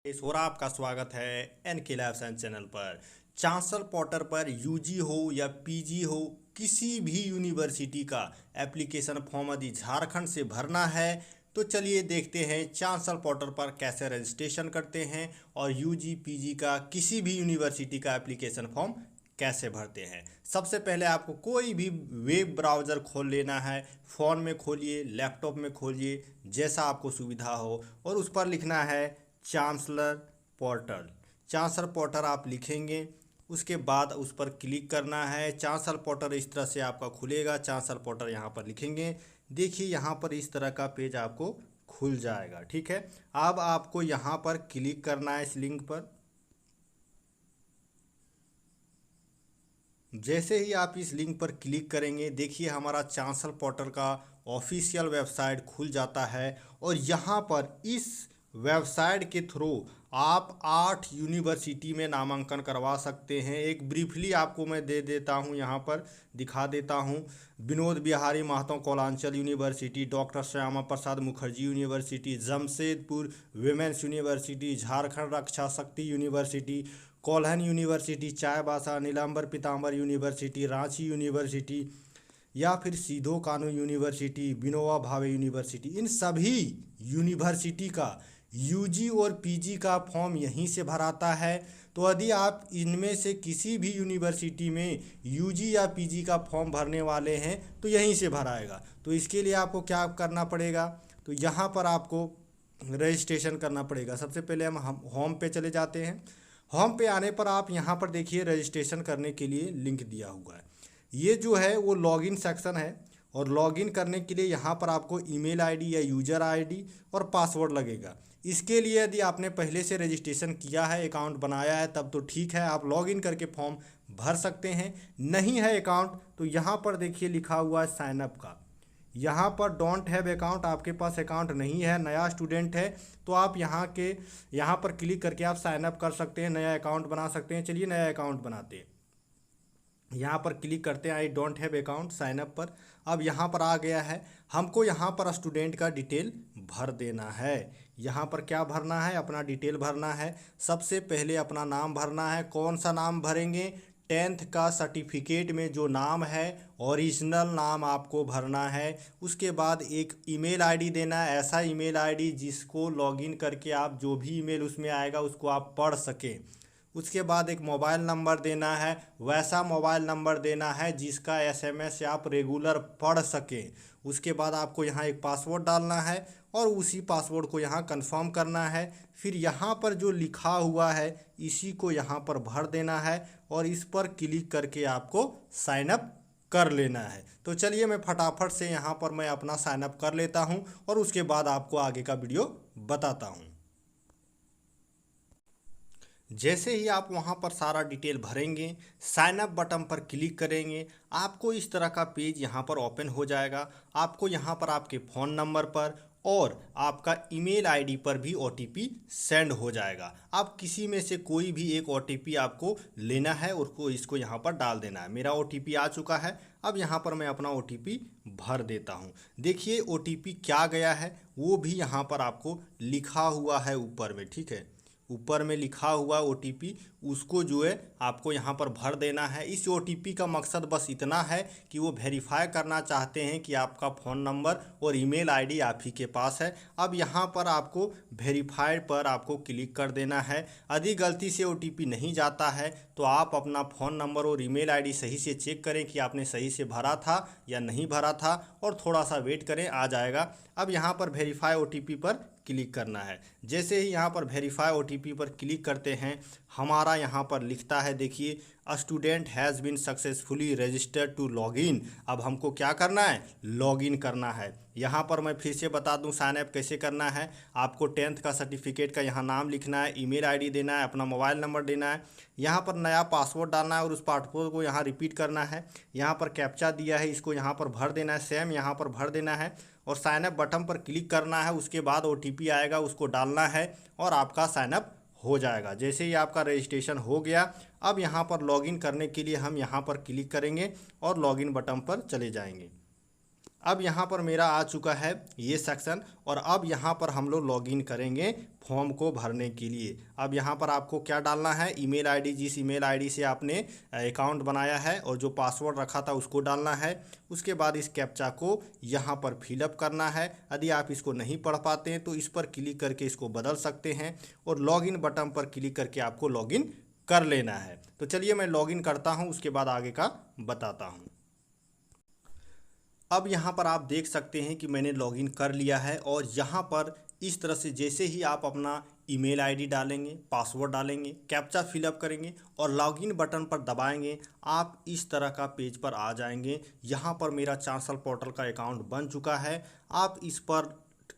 और आपका स्वागत है एनके लैब साइंस चैनल पर। चांसलर पोर्टल पर यूजी हो या पीजी हो, किसी भी यूनिवर्सिटी का एप्लीकेशन फॉर्म यदि झारखंड से भरना है तो चलिए देखते हैं चांसलर पोर्टल पर कैसे रजिस्ट्रेशन करते हैं और यूजी पीजी का किसी भी यूनिवर्सिटी का एप्लीकेशन फॉर्म कैसे भरते हैं। सबसे पहले आपको कोई भी वेब ब्राउज़र खोल लेना है। फ़ोन में खोलिए, लैपटॉप में खोलिए, जैसा आपको सुविधा हो, और उस पर लिखना है चांसलर पोर्टल। चांसलर पोर्टल आप लिखेंगे, उसके बाद उस पर क्लिक करना है। चांसलर पोर्टल इस तरह से आपका खुलेगा। चांसलर पोर्टल यहाँ पर लिखेंगे, देखिए यहाँ पर इस तरह का पेज आपको खुल जाएगा। ठीक है, अब आपको यहाँ पर क्लिक करना है इस लिंक पर। जैसे ही आप इस लिंक पर क्लिक करेंगे, देखिए हमारा चांसलर पोर्टल का ऑफिशियल वेबसाइट खुल जाता है। और यहाँ पर इस वेबसाइट के थ्रू आप 8 यूनिवर्सिटी में नामांकन करवा सकते हैं। एक ब्रीफली आपको मैं दे देता हूँ, यहाँ पर दिखा देता हूँ। Vinod Bihari Mahato Koylanchal university, doctor Shyama Prasad Mukherjee university, Jamshedpur women's university, Jharkhand Raksha Shakti university, Kolhan university, Chaibasa, Nilamber Pitamber university, Ranchi university, या फिर सीधो कानू यूनिवर्सिटी, विनोबा भावे यूनिवर्सिटी। इन सभी यूनिवर्सिटी का यूजी और पीजी का फॉर्म यहीं से भराता है। तो यदि आप इनमें से किसी भी यूनिवर्सिटी में यूजी या पीजी का फॉर्म भरने वाले हैं तो यहीं से भराएगा। तो इसके लिए आपको क्या करना पड़ेगा, तो यहाँ पर आपको रजिस्ट्रेशन करना पड़ेगा। सबसे पहले हम होम पे चले जाते हैं। होम पे आने पर आप यहाँ पर देखिए रजिस्ट्रेशन करने के लिए लिंक दिया हुआ है। ये जो है वो लॉगिन सेक्शन है, और लॉगिन करने के लिए यहाँ पर आपको ईमेल आईडी या यूज़र आईडी और पासवर्ड लगेगा। इसके लिए यदि आपने पहले से रजिस्ट्रेशन किया है, अकाउंट बनाया है, तब तो ठीक है, आप लॉगिन करके फॉर्म भर सकते हैं। नहीं है अकाउंट तो यहाँ पर देखिए लिखा हुआ है साइन अप का। यहाँ पर डोंट हैव अकाउंट, आपके पास अकाउंट नहीं है, नया स्टूडेंट है, तो आप यहाँ पर क्लिक करके आप साइन अप कर सकते हैं, नया अकाउंट बना सकते हैं। चलिए नया अकाउंट बनाते हैं। यहाँ पर क्लिक करते हैं I don't have account, sign up पर। अब यहाँ पर आ गया है, हमको यहाँ पर स्टूडेंट का डिटेल भर देना है। यहाँ पर क्या भरना है, अपना डिटेल भरना है। सबसे पहले अपना नाम भरना है। कौन सा नाम भरेंगे, 10th का सर्टिफिकेट में जो नाम है ओरिजिनल नाम आपको भरना है। उसके बाद एक ईमेल आईडी देना है, ऐसा ईमेल आईडी जिसको लॉगिन करके आप जो भी ईमेल उसमें आएगा उसको आप पढ़ सकें। उसके बाद एक मोबाइल नंबर देना है, वैसा मोबाइल नंबर देना है जिसका एसएमएस आप रेगुलर पढ़ सकें। उसके बाद आपको यहाँ एक पासवर्ड डालना है और उसी पासवर्ड को यहाँ कंफर्म करना है। फिर यहाँ पर जो लिखा हुआ है इसी को यहाँ पर भर देना है और इस पर क्लिक करके आपको साइन अप कर लेना है। तो चलिए मैं फटाफट से यहाँ पर मैं अपना साइन अप कर लेता हूँ और उसके बाद आपको आगे का वीडियो बताता हूँ। जैसे ही आप वहाँ पर सारा डिटेल भरेंगे, साइन अप बटन पर क्लिक करेंगे, आपको इस तरह का पेज यहाँ पर ओपन हो जाएगा। आपको यहाँ पर आपके फ़ोन नंबर पर और आपका ईमेल आईडी पर भी ओटीपी सेंड हो जाएगा। आप किसी में से कोई भी एक ओटीपी आपको लेना है, उसको इसको यहाँ पर डाल देना है। मेरा ओटीपी आ चुका है, अब यहाँ पर मैं अपना ओटीपी भर देता हूँ। देखिए ओटीपी क्या गया है वो भी यहाँ पर आपको लिखा हुआ है ऊपर में, ठीक है, ऊपर में लिखा हुआ ओटीपी, उसको जो है आपको यहाँ पर भर देना है। इस ओटीपी का मकसद बस इतना है कि वो वेरीफाई करना चाहते हैं कि आपका फ़ोन नंबर और ईमेल आईडी आप ही के पास है। अब यहाँ पर आपको वेरीफाई पर आपको क्लिक कर देना है। यदि गलती से ओटीपी नहीं जाता है तो आप अपना फ़ोन नंबर और ईमेल आईडी सही से चेक करें कि आपने सही से भरा था या नहीं भरा था, और थोड़ा सा वेट करें, आ जाएगा। अब यहाँ पर वेरीफाई ओटीपी पर क्लिक करना है। जैसे ही यहाँ पर वेरीफाई ओटीपी पर क्लिक करते हैं, हमारा यहाँ पर लिखता है, देखिए student has been successfully registered to login. अब हमको क्या करना है, लॉगिन करना है। यहाँ पर मैं फिर से बता दूँ साइन अप कैसे करना है। आपको 10th का सर्टिफिकेट का यहाँ नाम लिखना है, ईमेल आईडी देना है, अपना मोबाइल नंबर देना है, यहाँ पर नया पासवर्ड डालना है और उस पासवर्ड को यहाँ रिपीट करना है। यहाँ पर कैप्चा दिया है, इसको यहाँ पर भर देना है, सेम यहाँ पर भर देना है और साइन अप बटन पर क्लिक करना है। उसके बाद ओटीपी आएगा, उसको डालना है और आपका साइन अप हो जाएगा। जैसे ही आपका रजिस्ट्रेशन हो गया, अब यहाँ पर लॉगिन करने के लिए हम यहाँ पर क्लिक करेंगे और लॉगिन बटन पर चले जाएंगे। अब यहाँ पर मेरा आ चुका है ये सेक्शन, और अब यहाँ पर हम लोग लॉगिन करेंगे फॉर्म को भरने के लिए। अब यहाँ पर आपको क्या डालना है, ईमेल आईडी, जिस ईमेल आईडी से आपने अकाउंट बनाया है और जो पासवर्ड रखा था उसको डालना है। उसके बाद इस कैप्चा को यहाँ पर फिलअप करना है। यदि आप इसको नहीं पढ़ पाते हैं तो इस पर क्लिक करके इसको बदल सकते हैं, और लॉगिन बटन पर क्लिक करके आपको लॉगिन कर लेना है। तो चलिए मैं लॉगिन करता हूँ, उसके बाद आगे का बताता हूँ। अब यहाँ पर आप देख सकते हैं कि मैंने लॉगिन कर लिया है, और यहाँ पर इस तरह से जैसे ही आप अपना ईमेल आईडी डालेंगे, पासवर्ड डालेंगे, कैप्चा फिलअप करेंगे और लॉगिन बटन पर दबाएंगे, आप इस तरह का पेज पर आ जाएंगे। यहाँ पर मेरा चांसल पोर्टल का अकाउंट बन चुका है। आप इस पर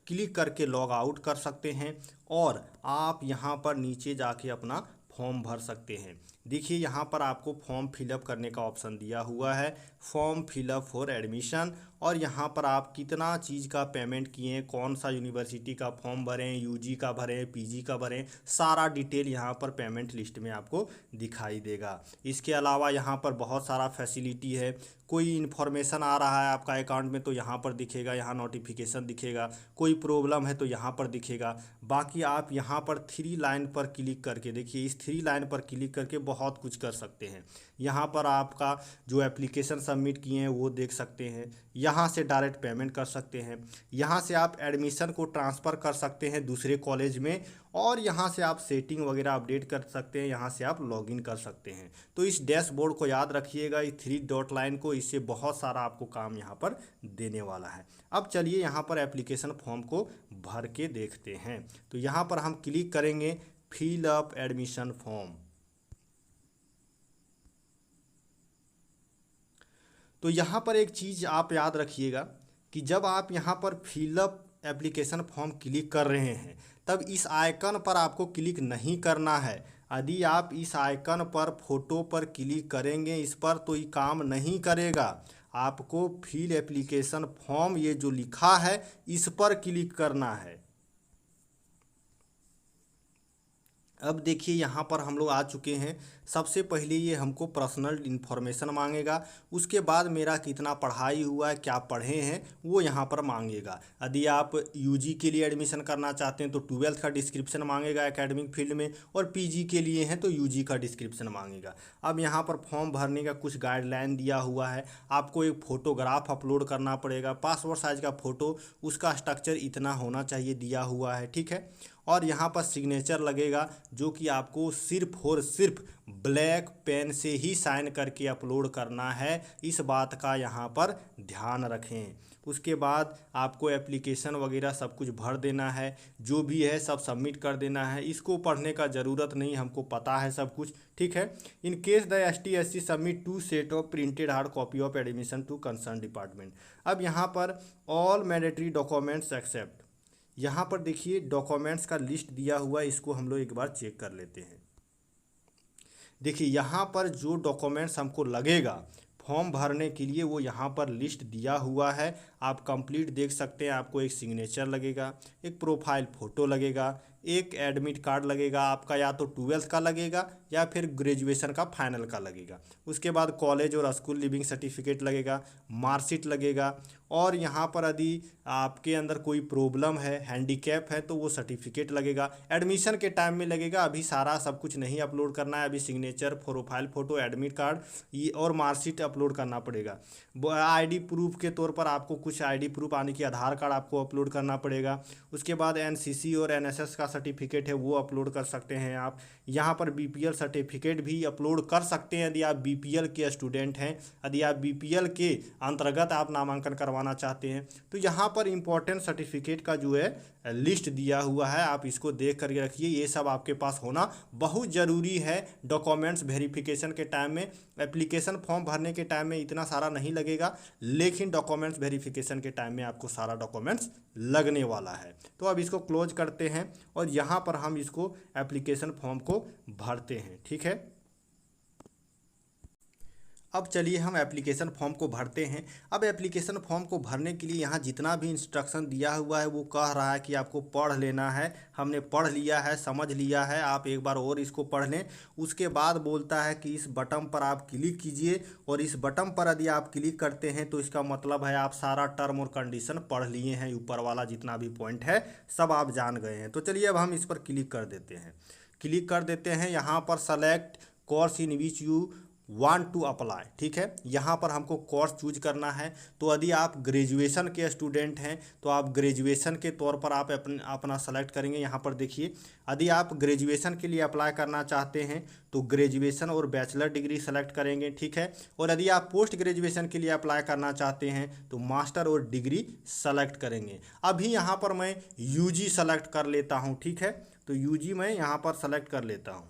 क्लिक करके लॉग आउट कर सकते हैं, और आप यहाँ पर नीचे जाके अपना फॉर्म भर सकते हैं। देखिए यहाँ पर आपको फॉर्म फिलअप करने का ऑप्शन दिया हुआ है, फॉर्म फिलअप फॉर एडमिशन, और यहाँ पर आप कितना चीज़ का पेमेंट किए, कौन सा यूनिवर्सिटी का फॉर्म भरें, यूजी का भरें, पीजी का भरें, सारा डिटेल यहाँ पर पेमेंट लिस्ट में आपको दिखाई देगा। इसके अलावा यहाँ पर बहुत सारा फैसिलिटी है। कोई इन्फॉर्मेशन आ रहा है आपका अकाउंट में तो यहाँ पर दिखेगा, यहाँ नोटिफिकेशन दिखेगा, कोई प्रॉब्लम है तो यहाँ पर दिखेगा। बाकी आप यहाँ पर 3 लाइन पर क्लिक करके देखिए, इस 3 लाइन पर क्लिक करके बहुत कुछ कर सकते हैं। यहाँ पर आपका जो एप्लीकेशन सबमिट किए हैं वो देख सकते हैं, यहाँ से डायरेक्ट पेमेंट कर सकते हैं, यहाँ से आप एडमिशन को ट्रांसफ़र कर सकते हैं दूसरे कॉलेज में, और यहाँ से आप सेटिंग वगैरह अपडेट कर सकते हैं, यहाँ से आप लॉगिन कर सकते हैं। तो इस डैशबोर्ड को याद रखिएगा, इस 3 डॉट लाइन को, इससे बहुत सारा आपको काम यहाँ पर देने वाला है। अब चलिए यहाँ पर एप्लीकेशन फॉर्म को भर के देखते हैं। तो यहाँ पर हम क्लिक करेंगे फिल अप एडमिशन फॉर्म। तो यहाँ पर एक चीज़ आप याद रखिएगा कि जब आप यहाँ पर फिलअप एप्लीकेशन फॉर्म क्लिक कर रहे हैं तब इस आइकन पर आपको क्लिक नहीं करना है। यदि आप इस आइकन पर फोटो पर क्लिक करेंगे इस पर, तो ये काम नहीं करेगा। आपको फिल एप्लीकेशन फॉर्म ये जो लिखा है इस पर क्लिक करना है। अब देखिए यहाँ पर हम लोग आ चुके हैं। सबसे पहले ये हमको पर्सनल इन्फॉर्मेशन मांगेगा, उसके बाद मेरा कितना पढ़ाई हुआ है, क्या पढ़े हैं, वो यहाँ पर मांगेगा। यदि आप यूजी के लिए एडमिशन करना चाहते हैं तो 12th का डिस्क्रिप्शन मांगेगा एकेडमिक फील्ड में, और पीजी के लिए हैं तो यूजी का डिस्क्रिप्शन मांगेगा। अब यहाँ पर फॉर्म भरने का कुछ गाइडलाइन दिया हुआ है। आपको एक फ़ोटोग्राफ अपलोड करना पड़ेगा, पासपोर्ट साइज़ का फ़ोटो, उसका स्ट्रक्चर इतना होना चाहिए दिया हुआ है, ठीक है। और यहाँ पर सिग्नेचर लगेगा, जो कि आपको सिर्फ और सिर्फ ब्लैक पेन से ही साइन करके अपलोड करना है। इस बात का यहाँ पर ध्यान रखें। उसके बाद आपको एप्लीकेशन वगैरह सब कुछ भर देना है, जो भी है सब सबमिट कर देना है। इसको पढ़ने का ज़रूरत नहीं, हमको पता है सब कुछ, ठीक है। In case the STSC submit 2 set of printed hard copy of admission to concern department. अब यहाँ पर ऑल मैंडेटरी डॉक्यूमेंट्स एक्सेप्ट, यहाँ पर देखिए डॉक्यूमेंट्स का लिस्ट दिया हुआ है, इसको हम लोग एक बार चेक कर लेते हैं। देखिए यहाँ पर जो डॉक्यूमेंट्स हमको लगेगा फॉर्म भरने के लिए वो यहाँ पर लिस्ट दिया हुआ है। आप कंप्लीट देख सकते हैं। आपको एक सिग्नेचर लगेगा, एक प्रोफाइल फ़ोटो लगेगा, एक एडमिट कार्ड लगेगा आपका, या तो 12th का लगेगा या फिर ग्रेजुएशन का फाइनल का लगेगा। उसके बाद कॉलेज और स्कूल लिविंग सर्टिफिकेट लगेगा, मार्कशीट लगेगा, और यहाँ पर यदि आपके अंदर कोई प्रॉब्लम है, हैंडीकैप है, तो वो सर्टिफिकेट लगेगा। एडमिशन के टाइम में लगेगा, अभी सारा सब कुछ नहीं अपलोड करना है। अभी signature, profile photo, admit card ये और मार्कशीट अपलोड करना पड़ेगा। आईडी प्रूफ के तौर पर आपको कुछ आईडी प्रूफ आने की, आधार कार्ड आपको अपलोड करना पड़ेगा। उसके बाद NCC और NSS का सर्टिफिकेट है वो अपलोड कर सकते हैं आप। यहाँ पर BPL सर्टिफिकेट भी अपलोड कर सकते हैं यदि आप BPL के स्टूडेंट हैं, यदि आप BPL के अंतर्गत आप नामांकन करवाना चाहते हैं। तो यहाँ पर इम्पोर्टेंट सर्टिफिकेट का जो है लिस्ट दिया हुआ है, आप इसको देख कर रखिए। ये सब आपके पास होना बहुत ज़रूरी है डॉक्यूमेंट्स वेरिफिकेशन के टाइम में। एप्लीकेशन फॉर्म भरने के टाइम में इतना सारा नहीं लगेगा, लेकिन डॉक्यूमेंट्स वेरिफिकेशन के टाइम में आपको सारा डॉक्यूमेंट्स लगने वाला है। तो अब इसको क्लोज करते हैं और यहाँ पर हम इसको एप्लीकेशन फॉर्म को भरते हैं, ठीक है। अब चलिए हम एप्लीकेशन फॉर्म को भरते हैं। अब एप्लीकेशन फॉर्म को भरने के लिए यहाँ जितना भी इंस्ट्रक्शन दिया हुआ है वो कह रहा है कि आपको पढ़ लेना है। हमने पढ़ लिया है, समझ लिया है, आप एक बार और इसको पढ़ लें। उसके बाद बोलता है कि इस बटन पर आप क्लिक कीजिए, और इस बटन पर यदि आप क्लिक करते हैं तो इसका मतलब है आप सारा टर्म और कंडीशन पढ़ लिए हैं। ऊपर वाला जितना भी पॉइंट है सब आप जान गए हैं। तो चलिए अब हम इस पर क्लिक कर देते हैं। क्लिक कर देते हैं। यहाँ पर select course in which you want to apply, ठीक है। यहाँ पर हमको कोर्स चूज करना है। तो यदि आप ग्रेजुएशन के स्टूडेंट हैं तो आप ग्रेजुएशन के तौर पर आप अपना सेलेक्ट करेंगे। यहाँ पर देखिए, यदि आप ग्रेजुएशन के लिए अप्लाई करना चाहते हैं तो ग्रेजुएशन और बैचलर डिग्री सेलेक्ट करेंगे, ठीक है। और यदि आप पोस्ट ग्रेजुएशन के लिए अप्लाई करना चाहते हैं तो मास्टर और डिग्री सेलेक्ट करेंगे। अभी यहाँ पर मैं यूजी सेलेक्ट कर लेता हूँ, ठीक है। तो यूजी मैं यहाँ पर सेलेक्ट कर लेता हूँ,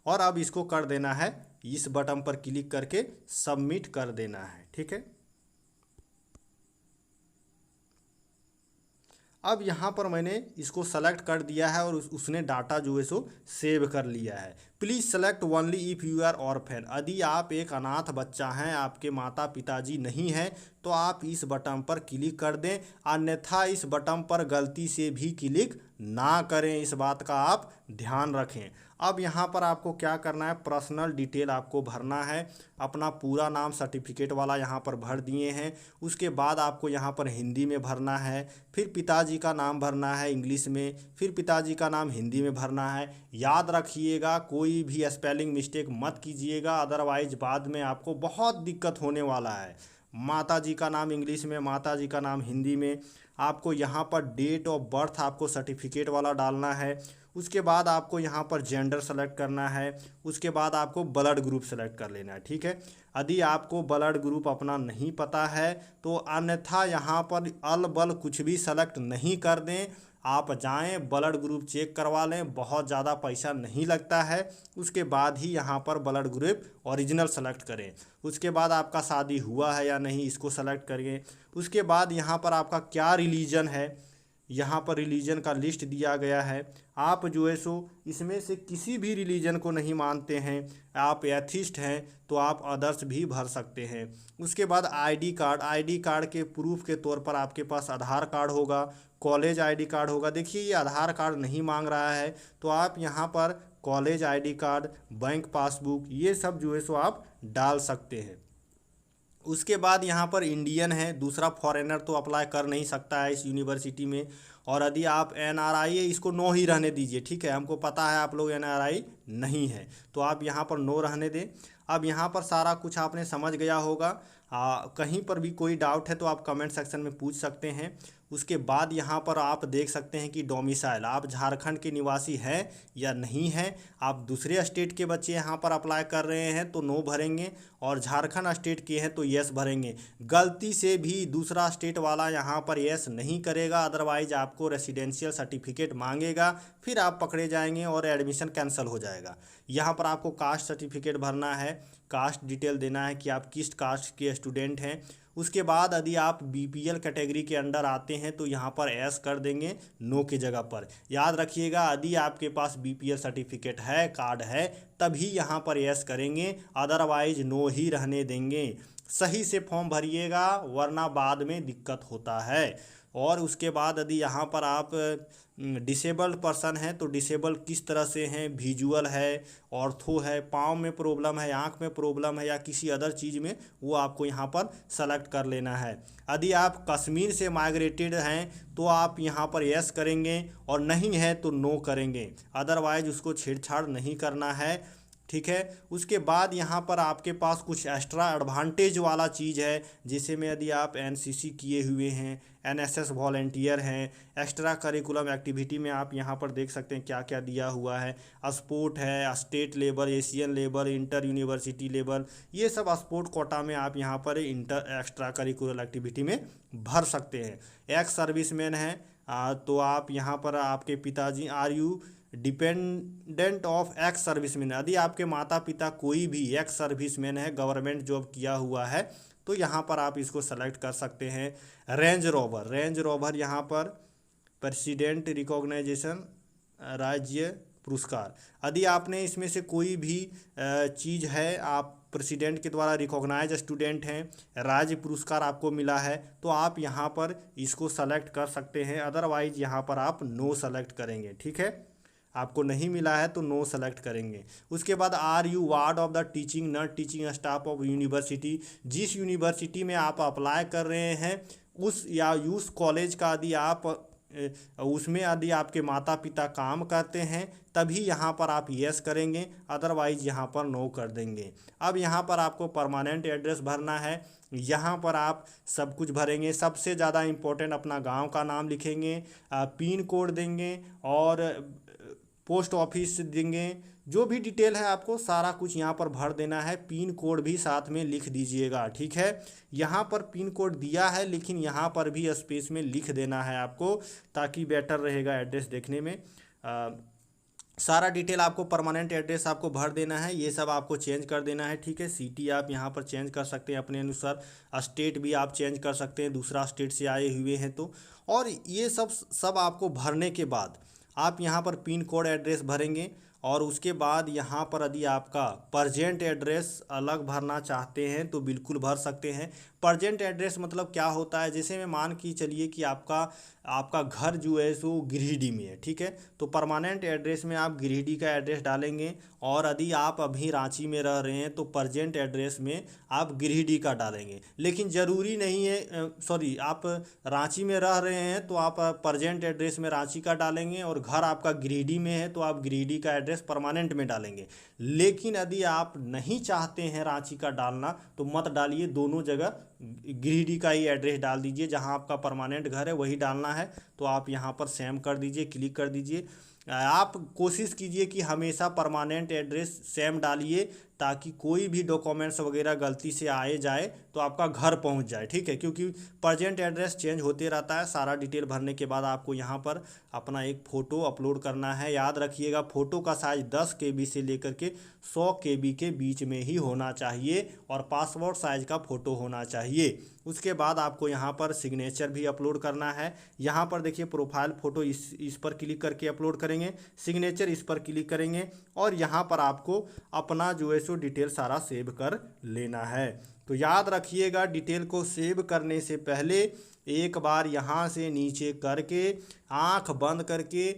और अब इसको कर देना है, इस बटन पर क्लिक करके सबमिट कर देना है, ठीक है। अब यहाँ पर मैंने इसको सेलेक्ट कर दिया है और उसने डाटा जो है सो सेव कर लिया है। Please select only if you are orphan. यदि आप एक अनाथ बच्चा हैं, आपके माता पिताजी नहीं हैं, तो आप इस बटन पर क्लिक कर दें, अन्यथा इस बटन पर गलती से भी क्लिक ना करें। इस बात का आप ध्यान रखें। अब यहाँ पर आपको क्या करना है, पर्सनल डिटेल आपको भरना है। अपना पूरा नाम सर्टिफिकेट वाला यहाँ पर भर दिए हैं। उसके बाद आपको यहाँ पर हिंदी में भरना है, फिर पिताजी का नाम भरना है इंग्लिश में, फिर पिताजी का नाम हिंदी में भरना है। याद रखिएगा कोई भी स्पेलिंग मिस्टेक मत कीजिएगा, अदरवाइज बाद में आपको बहुत दिक्कत होने वाला है। माता जी का नाम इंग्लिश में, माता जी का नाम हिंदी में। आपको यहाँ पर डेट ऑफ बर्थ आपको सर्टिफिकेट वाला डालना है। उसके बाद आपको यहाँ पर जेंडर सेलेक्ट करना है। उसके बाद आपको ब्लड ग्रुप सेलेक्ट कर लेना है, ठीक है। यदि आपको ब्लड ग्रुप अपना नहीं पता है तो अन्यथा यहाँ पर अल बल कुछ भी सेलेक्ट नहीं कर दें। आप जाएं, ब्लड ग्रुप चेक करवा लें, बहुत ज़्यादा पैसा नहीं लगता है। उसके बाद ही यहाँ पर ब्लड ग्रुप ओरिजिनल सेलेक्ट करें। उसके बाद आपका शादी हुआ है या नहीं इसको सेलेक्ट करिए। उसके बाद यहाँ पर आपका क्या रिलीजन है, यहाँ पर रिलीजन का लिस्ट दिया गया है। आप जो है सो इसमें से किसी भी रिलीजन को नहीं मानते हैं, आप एथिस्ट हैं तो आप अदर्स भी भर सकते हैं। उसके बाद आईडी कार्ड के प्रूफ के तौर पर आपके पास आधार कार्ड होगा, कॉलेज आईडी कार्ड होगा। देखिए ये आधार कार्ड नहीं मांग रहा है, तो आप यहाँ पर college ID card, bank passbook, ये सब जो है सो आप डाल सकते हैं। उसके बाद यहाँ पर इंडियन है, दूसरा फॉरेनर तो अप्लाई कर नहीं सकता है इस यूनिवर्सिटी में। और यदि आप एनआरआई है, इसको नो ही रहने दीजिए, ठीक है। हमको पता है आप लोग एनआरआई नहीं है, तो आप यहाँ पर नो रहने दें। अब यहाँ पर सारा कुछ आपने समझ गया होगा। कहीं पर भी कोई डाउट है तो आप कमेंट सेक्शन में पूछ सकते हैं। उसके बाद यहाँ पर आप देख सकते हैं कि डोमिसाइल, आप झारखंड के निवासी हैं या नहीं हैं। आप दूसरे स्टेट के बच्चे यहाँ पर अप्लाई कर रहे हैं तो नो भरेंगे, और झारखंड स्टेट के हैं तो यस भरेंगे। गलती से भी दूसरा स्टेट वाला यहाँ पर यस नहीं करेगा, अदरवाइज आपको रेसिडेंशियल सर्टिफिकेट मांगेगा, फिर आप पकड़े जाएंगे और एडमिशन कैंसिल हो जाएगा। यहाँ पर आपको कास्ट सर्टिफिकेट भरना है, कास्ट डिटेल देना है कि आप किस कास्ट के स्टूडेंट हैं। उसके बाद यदि आप बीपीएल कैटेगरी के अंडर आते हैं तो यहाँ पर एस कर देंगे नो की जगह पर। याद रखिएगा यदि आपके पास बीपीएल सर्टिफिकेट है, कार्ड है, तभी यहाँ पर एस करेंगे, अदरवाइज नो ही रहने देंगे। सही से फॉर्म भरिएगा वरना बाद में दिक्कत होता है। और उसके बाद यदि यहाँ पर आप डिसेबल्ड पर्सन हैं तो डिसेबल किस तरह से हैं, विजुअल है, ऑर्थो है, पाँव में प्रॉब्लम है, आँख में प्रॉब्लम है या किसी अदर चीज़ में, वो आपको यहाँ पर सेलेक्ट कर लेना है। यदि आप कश्मीर से माइग्रेटेड हैं तो आप यहाँ पर यस करेंगे, और नहीं है तो नो करेंगे, अदरवाइज उसको छेड़छाड़ नहीं करना है, ठीक है। उसके बाद यहाँ पर आपके पास कुछ एक्स्ट्रा एडवांटेज वाला चीज़ है, जैसे में यदि आप एनसीसी किए हुए हैं, एनएसएस वॉलंटियर हैं, एक्स्ट्रा करिकुलम एक्टिविटी में आप यहाँ पर देख सकते हैं क्या क्या दिया हुआ है। स्पोर्ट है, state level, Asian level, inter university level, ये सब स्पोर्ट कोटा में आप यहाँ पर एक्स्ट्रा करिकुलर एक्टिविटी में भर सकते हैं। एक्स सर्विसमैन हैं तो आप यहाँ पर आपके पिताजी, are you dependent of ex serviceman, यदि आपके माता पिता कोई भी एक्स सर्विसमैन है, गवर्नमेंट जॉब किया हुआ है, तो यहाँ पर आप इसको सेलेक्ट कर सकते हैं। रेंज रोवर यहाँ पर प्रेसिडेंट रिकॉग्नाइजेशन राज्य पुरस्कार। यदि आपने इसमें से कोई भी चीज़ है, आप प्रेसिडेंट के द्वारा रिकॉग्नाइज स्टूडेंट हैं, राज्य पुरस्कार आपको मिला है, तो आप यहाँ पर इसको सेलेक्ट कर सकते हैं। अदरवाइज यहाँ पर आप नो सेलेक्ट करेंगे। ठीक है, आपको नहीं मिला है तो नो सेलेक्ट करेंगे। उसके बाद are you ward of the teaching non teaching staff of university. जिस यूनिवर्सिटी में आप अप्लाई कर रहे हैं उस या उस कॉलेज का यदि आप उसमें यदि आपके माता पिता काम करते हैं तभी यहाँ पर आप यस करेंगे, अदरवाइज यहाँ पर नो कर देंगे। अब यहाँ पर आपको परमानेंट एड्रेस भरना है। यहाँ पर आप सब कुछ भरेंगे। सबसे ज़्यादा इम्पोर्टेंट अपना गांव का नाम लिखेंगे, पिन कोड देंगे और पोस्ट ऑफिस देंगे। जो भी डिटेल है आपको सारा कुछ यहाँ पर भर देना है। पिन कोड भी साथ में लिख दीजिएगा। ठीक है, यहाँ पर पिन कोड दिया है लेकिन यहाँ पर भी स्पेस में लिख देना है आपको, ताकि बेटर रहेगा एड्रेस देखने में। सारा डिटेल आपको परमानेंट एड्रेस आपको भर देना है, ये सब आपको चेंज कर देना है। ठीक है, सिटी आप यहाँ पर चेंज कर सकते हैं अपने अनुसार, स्टेट भी आप चेंज कर सकते हैं दूसरा स्टेट से आए हुए हैं तो। और ये सब आपको भरने के बाद आप यहाँ पर पिन कोड एड्रेस भरेंगे और उसके बाद यहाँ पर यदि आपका प्रजेंट एड्रेस अलग भरना चाहते हैं तो बिल्कुल भर सकते हैं। प्रजेंट एड्रेस मतलब क्या होता है, जैसे मैं मान के चलिए कि आपका घर जो है सो गिरिडीह में है। ठीक है, तो परमानेंट एड्रेस में आप गिरिडीह का एड्रेस डालेंगे और यदि आप अभी रांची में रह रहे हैं तो प्रजेंट एड्रेस में आप गिरिडीह का डालेंगे। लेकिन ज़रूरी नहीं है, सॉरी, आप रांची में रह रहे हैं तो आप प्रजेंट एड्रेस में रांची का डालेंगे और घर आपका गिरिडीह में है तो आप गिरिडीह का एड्रेस परमानेंट में डालेंगे। लेकिन यदि आप नहीं चाहते हैं रांची का डालना तो मत डालिए, दोनों जगह गिरिडीह का ही एड्रेस डाल दीजिए। जहां आपका परमानेंट घर है वही डालना है तो आप यहां पर सेम कर दीजिए, क्लिक कर दीजिए। आप कोशिश कीजिए कि हमेशा परमानेंट एड्रेस सेम डालिए ताकि कोई भी डॉक्यूमेंट्स वगैरह गलती से आए जाए तो आपका घर पहुंच जाए। ठीक है, क्योंकि प्रजेंट एड्रेस चेंज होते रहता है। सारा डिटेल भरने के बाद आपको यहाँ पर अपना एक फ़ोटो अपलोड करना है। याद रखिएगा फ़ोटो का साइज़ 10 KB से लेकर के 100 KB के बीच में ही होना चाहिए और पासपोर्ट साइज़ का फ़ोटो होना चाहिए। उसके बाद आपको यहाँ पर सिग्नेचर भी अपलोड करना है। यहाँ पर देखिए प्रोफाइल फ़ोटो इस पर क्लिक करके अपलोड करेंगे, सिग्नेचर इस पर क्लिक करेंगे और यहाँ पर आपको अपना जो है सो डिटेल सारा सेव कर लेना है। तो याद रखिएगा, डिटेल को सेव करने से पहले एक बार यहाँ से नीचे करके आंख बंद करके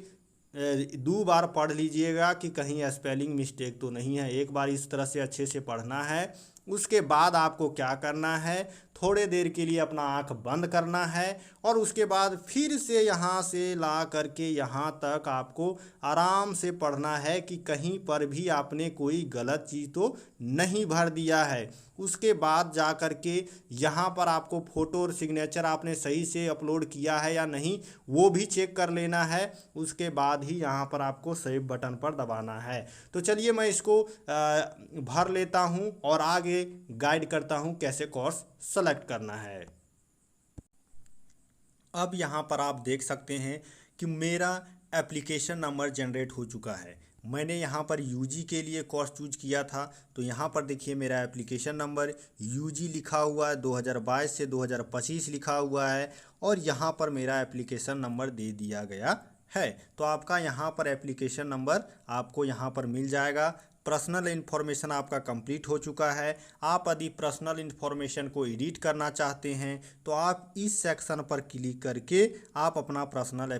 2 बार पढ़ लीजिएगा कि कहीं स्पेलिंग मिस्टेक तो नहीं है। एक बार इस तरह से अच्छे से पढ़ना है। उसके बाद आपको क्या करना है, थोड़े देर के लिए अपना आंख बंद करना है और उसके बाद फिर से यहाँ से ला करके यहाँ तक आपको आराम से पढ़ना है कि कहीं पर भी आपने कोई गलत चीज़ तो नहीं भर दिया है। उसके बाद जा कर के यहाँ पर आपको फ़ोटो और सिग्नेचर आपने सही से अपलोड किया है या नहीं वो भी चेक कर लेना है। उसके बाद ही यहाँ पर आपको सेव बटन पर दबाना है। तो चलिए मैं इसको भर लेता हूँ और आगे गाइड करता हूँ कैसे कोर्स सेलेक्ट करना है। अब यहाँ पर आप देख सकते हैं कि मेरा एप्लीकेशन नंबर जनरेट हो चुका है। मैंने यहाँ पर यूजी के लिए कोर्स चूज किया था तो यहाँ पर देखिए मेरा एप्लीकेशन नंबर यूजी लिखा हुआ है, 2022 से 2025 लिखा हुआ है और यहाँ पर मेरा एप्लीकेशन नंबर दे दिया गया है। तो आपका यहाँ पर एप्लीकेशन नंबर आपको यहाँ पर मिल जाएगा। पर्सनल इन्फॉर्मेशन आपका कंप्लीट हो चुका है। आप यदि पर्सनल इन्फॉर्मेशन को एडिट करना चाहते हैं तो आप इस सेक्शन पर क्लिक करके आप अपना पर्सनल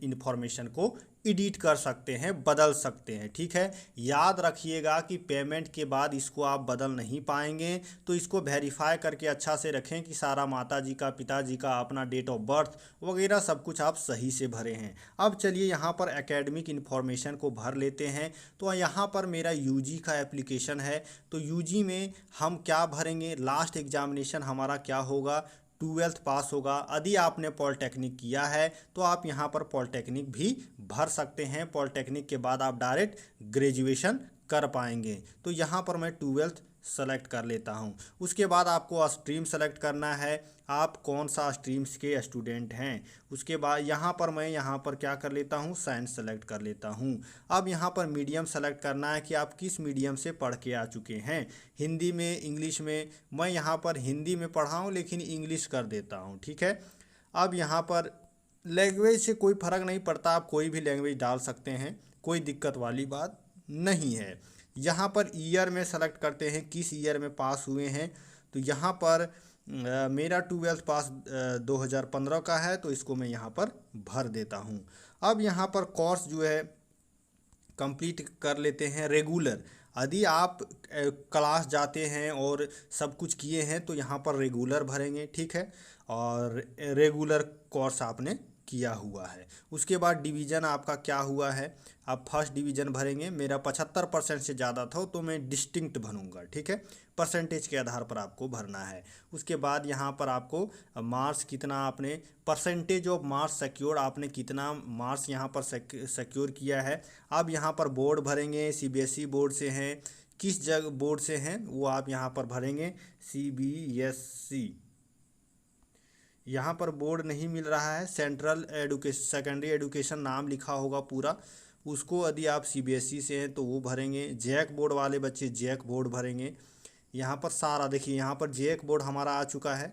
इन्फॉर्मेशन को एडिट कर सकते हैं, बदल सकते हैं। ठीक है, याद रखिएगा कि पेमेंट के बाद इसको आप बदल नहीं पाएंगे, तो इसको वेरीफाई करके अच्छा से रखें कि सारा माताजी का, पिताजी का, अपना डेट ऑफ बर्थ वगैरह सब कुछ आप सही से भरे हैं। अब चलिए यहाँ पर एकेडमिक इन्फॉर्मेशन को भर लेते हैं। तो यहाँ पर मेरा यूजी का एप्लीकेशन है तो यूजी में हम क्या भरेंगे, लास्ट एग्जामिनेशन हमारा क्या होगा, 12th पास होगा। यदि आपने पॉलिटेक्निक किया है तो आप यहाँ पर पॉलिटेक्निक भी भर सकते हैं। पॉलिटेक्निक के बाद आप डायरेक्ट ग्रेजुएशन कर पाएंगे। तो यहाँ पर मैं 12th सेलेक्ट कर लेता हूँ। उसके बाद आपको स्ट्रीम सेलेक्ट करना है, आप कौन सा स्ट्रीम्स के स्टूडेंट हैं। उसके बाद यहाँ पर मैं यहाँ पर क्या कर लेता हूँ, साइंस सेलेक्ट कर लेता हूँ। अब यहाँ पर मीडियम सेलेक्ट करना है कि आप किस मीडियम से पढ़ के आ चुके हैं, हिंदी में, इंग्लिश में। मैं यहाँ पर हिंदी में पढ़ा हूँ लेकिन इंग्लिश कर देता हूँ। ठीक है, अब यहाँ पर लैंग्वेज से कोई फ़र्क नहीं पड़ता, आप कोई भी लैंग्वेज डाल सकते हैं। कोई दिक्कत वाली बात नहीं है। यहाँ पर ईयर में सेलेक्ट करते हैं किस ईयर में पास हुए हैं। तो यहाँ पर मेरा 12th पास 2015 का है, तो इसको मैं यहाँ पर भर देता हूँ। अब यहाँ पर कोर्स जो है कंप्लीट कर लेते हैं रेगुलर। यदि आप क्लास जाते हैं और सब कुछ किए हैं तो यहाँ पर रेगुलर भरेंगे, ठीक है। और रेगुलर कोर्स आपने किया हुआ है। उसके बाद डिवीज़न आपका क्या हुआ है, आप फर्स्ट डिवीज़न भरेंगे। मेरा 75% से ज़्यादा था तो मैं डिस्टिंक्ट भरूंगा, ठीक है। परसेंटेज के आधार पर आपको भरना है। उसके बाद यहाँ पर आपको मार्क्स कितना आपने, परसेंटेज ऑफ मार्क्स सिक्योर, आपने कितना मार्क्स यहाँ पर सिक्योर किया है। अब यहाँ पर बोर्ड भरेंगे, सीबीएसई बोर्ड से हैं, किस जगह बोर्ड से हैं वो आप यहाँ पर भरेंगे। सीबीएसई यहाँ पर बोर्ड नहीं मिल रहा है, सेंट्रल एडुकेशन सेकेंडरी एजुकेशन नाम लिखा होगा पूरा, उसको यदि आप सीबीएसई से हैं तो वो भरेंगे। जैक बोर्ड वाले बच्चे जैक बोर्ड भरेंगे। यहाँ पर सारा देखिए, यहाँ पर जैक बोर्ड हमारा आ चुका है,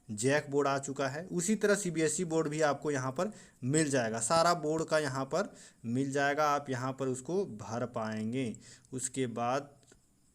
जैक बोर्ड आ चुका है। उसी तरह सीबीएसई बोर्ड भी आपको यहाँ पर मिल जाएगा, सारा बोर्ड का यहाँ पर मिल जाएगा, आप यहाँ पर उसको भर पाएंगे। उसके बाद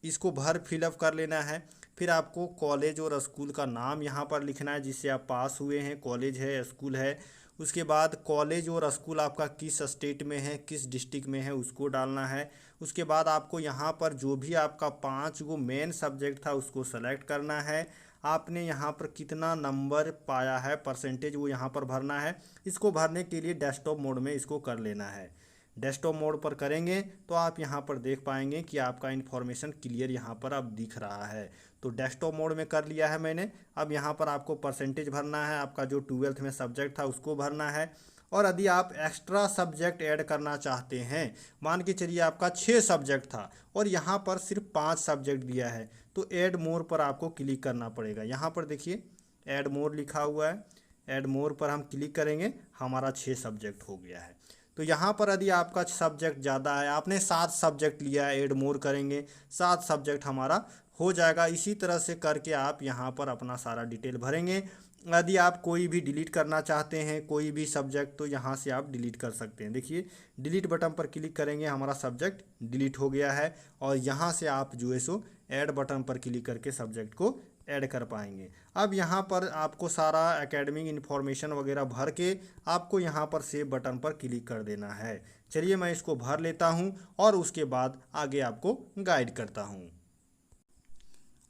इसको भर फिलअप कर लेना है। फिर आपको कॉलेज और स्कूल का नाम यहाँ पर लिखना है जिससे आप पास हुए हैं, कॉलेज है स्कूल है। उसके बाद कॉलेज और स्कूल आपका किस स्टेट में है, किस डिस्ट्रिक्ट में है, उसको डालना है। उसके बाद आपको यहाँ पर जो भी आपका 5 गो मेन सब्जेक्ट था उसको सेलेक्ट करना है। आपने यहाँ पर कितना नंबर पाया है, परसेंटेज, वो यहाँ पर भरना है। इसको भरने के लिए डेस्कटॉप मोड में इसको कर लेना है। डेस्कटॉप मोड पर करेंगे तो आप यहाँ पर देख पाएंगे कि आपका इन्फॉर्मेशन क्लियर यहाँ पर अब दिख रहा है। तो डेस्कटॉप मोड में कर लिया है मैंने। अब यहाँ पर आपको परसेंटेज भरना है, आपका जो 12th में सब्जेक्ट था उसको भरना है। और यदि आप एक्स्ट्रा सब्जेक्ट ऐड करना चाहते हैं, मान के चलिए आपका 6 सब्जेक्ट था और यहाँ पर सिर्फ 5 सब्जेक्ट दिया है, तो ऐड मोर पर आपको क्लिक करना पड़ेगा। यहाँ पर देखिए ऐड मोर लिखा हुआ है, ऐड मोर पर हम क्लिक करेंगे, हमारा 6 सब्जेक्ट हो गया है। तो यहाँ पर यदि आपका सब्जेक्ट ज़्यादा है, आपने 7 सब्जेक्ट लिया है, ऐड मोर करेंगे, 7 सब्जेक्ट हमारा हो जाएगा। इसी तरह से करके आप यहाँ पर अपना सारा डिटेल भरेंगे। यदि आप कोई भी डिलीट करना चाहते हैं कोई भी सब्जेक्ट, तो यहाँ से आप डिलीट कर सकते हैं। देखिए डिलीट बटन पर क्लिक करेंगे, हमारा सब्जेक्ट डिलीट हो गया है। और यहाँ से आप जो है सो ऐड बटन पर क्लिक करके सब्जेक्ट को ऐड कर पाएंगे। अब यहाँ पर आपको सारा एकेडमिक इन्फॉर्मेशन वगैरह भर के आपको यहाँ पर सेव बटन पर क्लिक कर देना है। चलिए मैं इसको भर लेता हूँ और उसके बाद आगे आपको गाइड करता हूँ।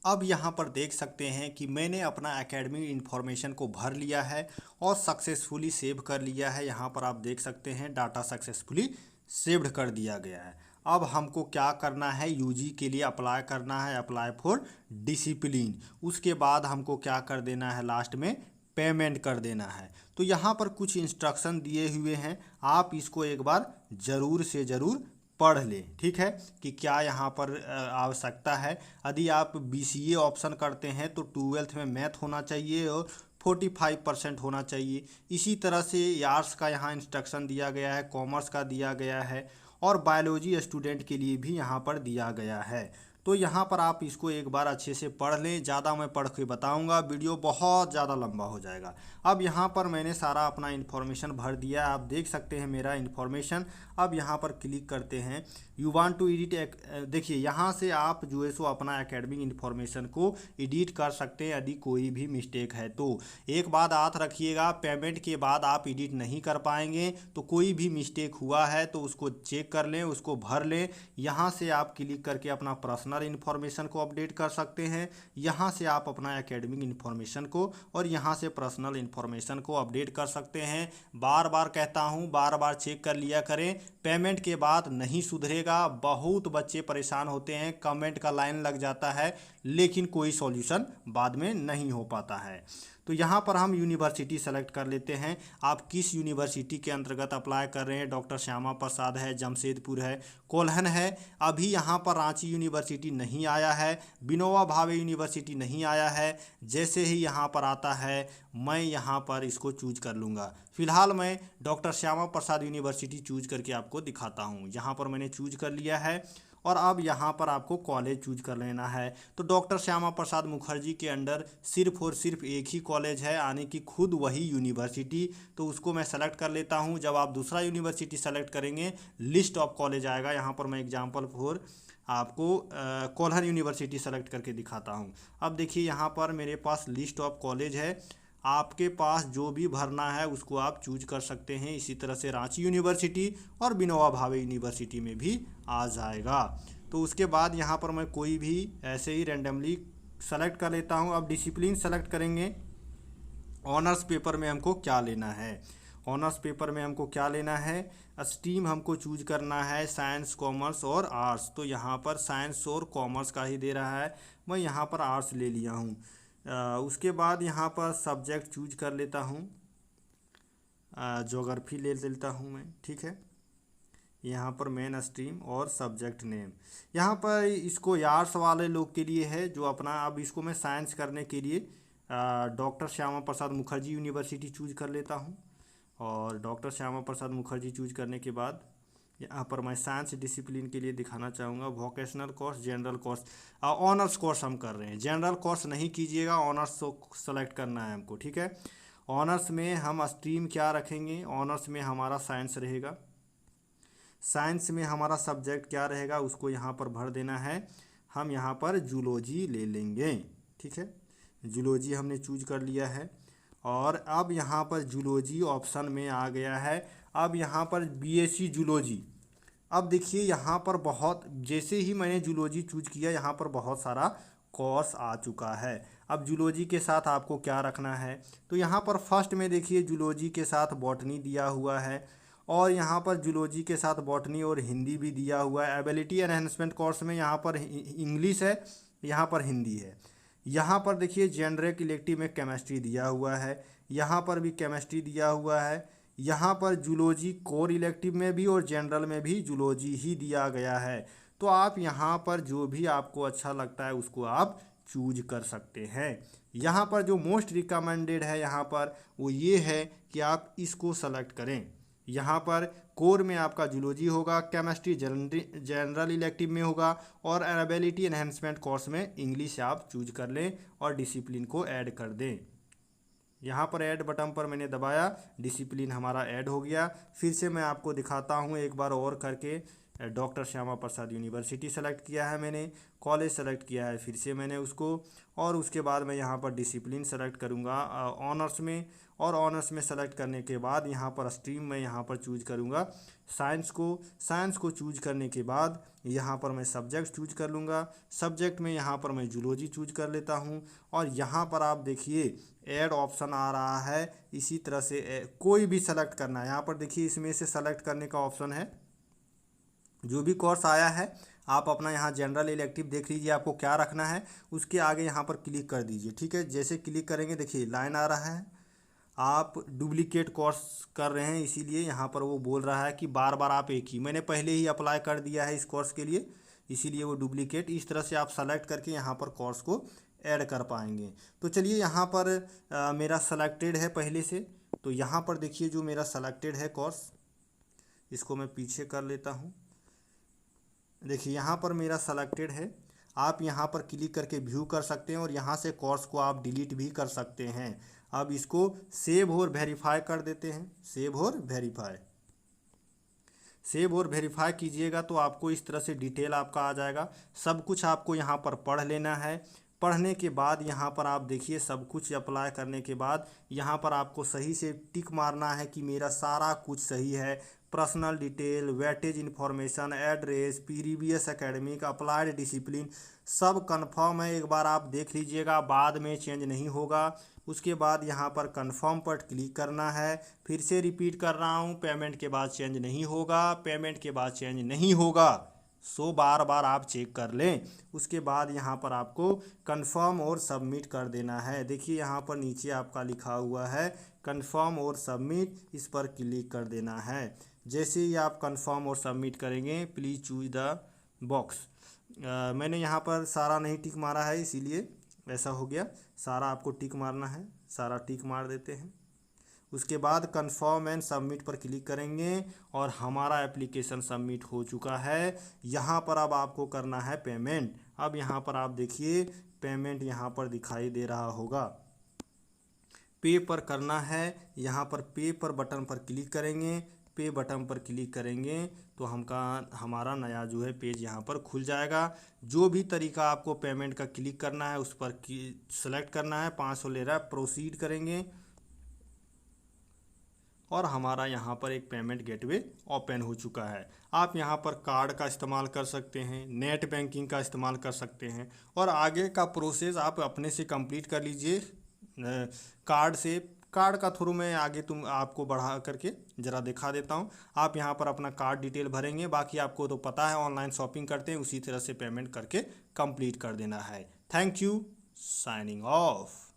अब यहाँ पर देख सकते हैं कि मैंने अपना एकेडमिक इन्फॉर्मेशन को भर लिया है और सक्सेसफुली सेव कर लिया है। यहाँ पर आप देख सकते हैं डाटा सक्सेसफुली सेव्ड कर दिया गया है। अब हमको क्या करना है, यूजी के लिए अप्लाई करना है, अप्लाई फॉर डिसिप्लिन। उसके बाद हमको क्या कर देना है, लास्ट में पेमेंट कर देना है। तो यहाँ पर कुछ इंस्ट्रक्शन दिए हुए हैं, आप इसको एक बार ज़रूर से ज़रूर पढ़ लें, ठीक है, कि क्या यहाँ पर आवश्यकता है। यदि आप बीसीए ऑप्शन करते हैं तो 12th में मैथ होना चाहिए और 45% होना चाहिए। इसी तरह से आर्ट्स का यहाँ इंस्ट्रक्शन दिया गया है, कॉमर्स का दिया गया है और बायोलॉजी स्टूडेंट के लिए भी यहाँ पर दिया गया है। तो यहाँ पर आप इसको एक बार अच्छे से पढ़ लें, ज़्यादा मैं पढ़ के बताऊँगा, वीडियो बहुत ज़्यादा लंबा हो जाएगा। अब यहाँ पर मैंने सारा अपना इन्फॉर्मेशन भर दिया, आप देख सकते हैं मेरा इन्फॉर्मेशन। अब यहाँ पर क्लिक करते हैं, यू वांट टू एडिट। देखिए यहाँ से आप जो है सो अपना एकेडमिक इन्फॉर्मेशन को एडिट कर सकते हैं यदि कोई भी मिस्टेक है तो। एक बात याद रखिएगा, पेमेंट के बाद आप एडिट नहीं कर पाएंगे, तो कोई भी मिस्टेक हुआ है तो उसको चेक कर लें, उसको भर लें। यहाँ से आप क्लिक करके अपना पर्सनल इन्फॉर्मेशन को अपडेट कर सकते हैं। यहाँ से आप अपना एकेडमिक इन्फॉर्मेशन को और यहाँ से पर्सनल इन्फॉर्मेशन को अपडेट कर सकते हैं। बार बार कहता हूँ, बार बार चेक कर लिया करें, पेमेंट के बाद नहीं सुधरेगा। बहुत बच्चे परेशान होते हैं, कमेंट का लाइन लग जाता है लेकिन कोई सॉल्यूशन बाद में नहीं हो पाता है। तो यहाँ पर हम यूनिवर्सिटी सेलेक्ट कर लेते हैं, आप किस यूनिवर्सिटी के अंतर्गत अप्लाई कर रहे हैं। डॉक्टर श्यामा प्रसाद है, जमशेदपुर है, कोल्हन है। अभी यहाँ पर रांची यूनिवर्सिटी नहीं आया है, विनोबा भावे यूनिवर्सिटी नहीं आया है। जैसे ही यहाँ पर आता है मैं यहाँ पर इसको चूज कर लूँगा। फिलहाल मैं डॉक्टर श्यामा प्रसाद यूनिवर्सिटी चूज करके आपको दिखाता हूँ। यहाँ पर मैंने चूज कर लिया है और अब यहाँ पर आपको कॉलेज चूज कर लेना है। तो डॉक्टर श्यामा प्रसाद मुखर्जी के अंडर सिर्फ और सिर्फ एक ही कॉलेज है, यानी कि खुद वही यूनिवर्सिटी, तो उसको मैं सेलेक्ट कर लेता हूँ। जब आप दूसरा यूनिवर्सिटी सेलेक्ट करेंगे, लिस्ट ऑफ कॉलेज आएगा। यहाँ पर मैं एग्जाम्पल फॉर आपको कोल्हान यूनिवर्सिटी सेलेक्ट करके दिखाता हूँ। अब देखिए यहाँ पर मेरे पास लिस्ट ऑफ कॉलेज है, आपके पास जो भी भरना है उसको आप चूज कर सकते हैं। इसी तरह से रांची यूनिवर्सिटी और विनोबा भावे यूनिवर्सिटी में भी आ जाएगा। तो उसके बाद यहाँ पर मैं कोई भी ऐसे ही रैंडमली सेलेक्ट कर लेता हूँ। अब डिसिप्लिन सेलेक्ट करेंगे, ऑनर्स पेपर में हमको क्या लेना है। ऑनर्स पेपर में हमको क्या लेना है, स्ट्रीम हमको चूज करना है साइंस, कॉमर्स और आर्ट्स। तो यहाँ पर साइंस और कॉमर्स का ही दे रहा है, मैं यहाँ पर आर्ट्स ले लिया हूँ। उसके बाद यहाँ पर सब्जेक्ट चूज कर लेता हूँ, ज्योग्राफी ले लेता हूँ मैं, ठीक है। यहाँ पर मेन स्ट्रीम और सब्जेक्ट नेम, यहाँ पर इसको आर्ट्स वाले लोग के लिए है जो अपना, अब इसको मैं साइंस करने के लिए doctor Shyama Prasad Mukherjee university choose कर लेता हूँ। और डॉक्टर श्यामा प्रसाद मुखर्जी चूज करने के बाद यहाँ पर मैं साइंस डिसिप्लिन के लिए दिखाना चाहूँगा vocational course, general course, honours course हम कर रहे हैं। जनरल कोर्स नहीं कीजिएगा, ऑनर्स सेलेक्ट करना है हमको, ठीक है। ऑनर्स में हम स्ट्रीम क्या रखेंगे, ऑनर्स में हमारा साइंस रहेगा। साइंस में हमारा सब्जेक्ट क्या रहेगा उसको यहाँ पर भर देना है। हम यहाँ पर जूलॉजी ले लेंगे, ठीक है। जूलॉजी हमने चूज कर लिया है। और अब यहाँ पर जूलॉजी ऑप्शन में आ गया है। अब यहाँ पर बीएससी जूलॉजी, अब देखिए यहाँ पर बहुत, जैसे ही मैंने जूलॉजी चूज किया यहाँ पर बहुत सारा कोर्स आ चुका है। अब जूलॉजी के साथ आपको क्या रखना है, तो यहाँ पर फर्स्ट में देखिए जूलॉजी के साथ बॉटनी दिया हुआ है, और यहाँ पर जूलॉजी के साथ बॉटनी और हिंदी भी दिया हुआ है। एबिलिटी एनहेंसमेंट कोर्स में यहाँ पर इंग्लिश है, यहाँ पर हिंदी है। यहाँ पर देखिए जेनरिक इलेक्टिव में केमिस्ट्री दिया हुआ है, यहाँ पर भी केमिस्ट्री दिया हुआ है। यहाँ पर जूलॉजी कोर इलेक्टिव में भी और जनरल में भी जूलॉजी ही दिया गया है। तो आप यहाँ पर जो भी आपको अच्छा लगता है उसको आप चूज कर सकते हैं। यहाँ पर जो मोस्ट रिकमेंडेड है यहाँ पर वो ये है कि आप इसको सेलेक्ट करें। यहाँ पर कोर में आपका जूलॉजी होगा, केमिस्ट्री जनरल इलेक्टिव में होगा, और एबिलिटी एनहेंसमेंट कोर्स में इंग्लिश आप चूज कर लें और डिसिप्लिन को ऐड कर दें। यहाँ पर ऐड बटन पर मैंने दबाया, डिसिप्लिन हमारा ऐड हो गया। फिर से मैं आपको दिखाता हूँ एक बार और करके। डॉक्टर श्यामा प्रसाद यूनिवर्सिटी सेलेक्ट किया है मैंने, कॉलेज सेलेक्ट किया है फिर से मैंने उसको, और उसके बाद मैं यहाँ पर डिसिप्लिन सेलेक्ट करूँगा ऑनर्स में, और ऑनर्स में सेलेक्ट करने के बाद यहाँ पर स्ट्रीम में यहाँ पर चूज करूँगा साइंस को। साइंस को चूज करने के बाद यहाँ पर मैं सब्जेक्ट चूज कर लूँगा। सब्जेक्ट में यहाँ पर मैं जूलॉजी चूज कर लेता हूँ, और यहाँ पर आप देखिए ऐड ऑप्शन आ रहा है। इसी तरह से कोई भी सेलेक्ट करना है, यहाँ पर देखिए इसमें से सेलेक्ट करने का ऑप्शन है। जो भी कोर्स आया है आप अपना यहाँ जनरल इलेक्टिव देख लीजिए आपको क्या रखना है, उसके आगे यहाँ पर क्लिक कर दीजिए, ठीक है। जैसे क्लिक करेंगे देखिए लाइन आ रहा है, आप डुप्लीकेट कोर्स कर रहे हैं, इसीलिए यहाँ पर वो बोल रहा है कि बार बार आप एक ही, मैंने पहले ही अप्लाई कर दिया है इस कोर्स के लिए, इसीलिए वो डुप्लीकेट। इस तरह से आप सेलेक्ट करके यहाँ पर कोर्स को ऐड कर पाएंगे। तो चलिए यहाँ पर मेरा सेलेक्टेड है पहले से, तो यहाँ पर देखिए जो मेरा सेलेक्टेड है कोर्स, इसको मैं पीछे कर लेता हूँ। देखिए यहाँ पर मेरा सेलेक्टेड है, आप यहाँ पर क्लिक करके व्यू कर सकते हैं, और यहाँ से कोर्स को आप डिलीट भी कर सकते हैं। अब इसको सेव और वेरीफाई कर देते हैं, सेव और वेरीफाई। सेव और वेरीफाई कीजिएगा तो आपको इस तरह से डिटेल आपका आ जाएगा। सब कुछ आपको यहाँ पर पढ़ लेना है। पढ़ने के बाद यहाँ पर आप देखिए सब कुछ अप्लाई करने के बाद यहाँ पर आपको सही से टिक मारना है कि मेरा सारा कुछ सही है। Personal detail, weightage information, address, previous academic, applied discipline सब कंफर्म है। एक बार आप देख लीजिएगा, बाद में चेंज नहीं होगा। उसके बाद यहाँ पर कंफर्म पर क्लिक करना है। फिर से रिपीट कर रहा हूँ, पेमेंट के बाद चेंज नहीं होगा, पेमेंट के बाद चेंज नहीं होगा। सो बार बार आप चेक कर लें। उसके बाद यहाँ पर आपको कंफर्म और सबमिट कर देना है। देखिए यहाँ पर नीचे आपका लिखा हुआ है कंफर्म और सबमिट, इस पर क्लिक कर देना है। जैसे ही आप कंफर्म और सबमिट करेंगे, प्लीज़ चूज द बॉक्स। मैंने यहाँ पर सारा नहीं टिक मारा है, इसीलिए ऐसा हो गया। सारा आपको टिक मारना है, सारा टिक मार देते हैं। उसके बाद कंफर्म एंड सबमिट पर क्लिक करेंगे और हमारा एप्लीकेशन सबमिट हो चुका है। यहाँ पर अब आपको करना है पेमेंट। अब यहाँ पर आप देखिए पेमेंट यहाँ पर दिखाई दे रहा होगा, पे पर करना है। यहाँ पर पे पर बटन पर क्लिक करेंगे। पे बटन पर क्लिक करेंगे तो हमारा नया जो है पेज यहाँ पर खुल जाएगा। जो भी तरीका आपको पेमेंट का क्लिक करना है उस पर सेलेक्ट करना है। 500 ले रहा है, प्रोसीड करेंगे और हमारा यहाँ पर एक पेमेंट गेटवे ओपन हो चुका है। आप यहाँ पर कार्ड का इस्तेमाल कर सकते हैं, नेट बैंकिंग का इस्तेमाल कर सकते हैं और आगे का प्रोसेस आप अपने से कंप्लीट कर लीजिए कार्ड से। कार्ड का थ्रू मैं आगे आपको बढ़ा करके ज़रा दिखा देता हूँ। आप यहाँ पर अपना कार्ड डिटेल भरेंगे, बाकी आपको तो पता है ऑनलाइन शॉपिंग करते हैं उसी तरह से पेमेंट करके कंप्लीट कर देना है। Thank you, signing off.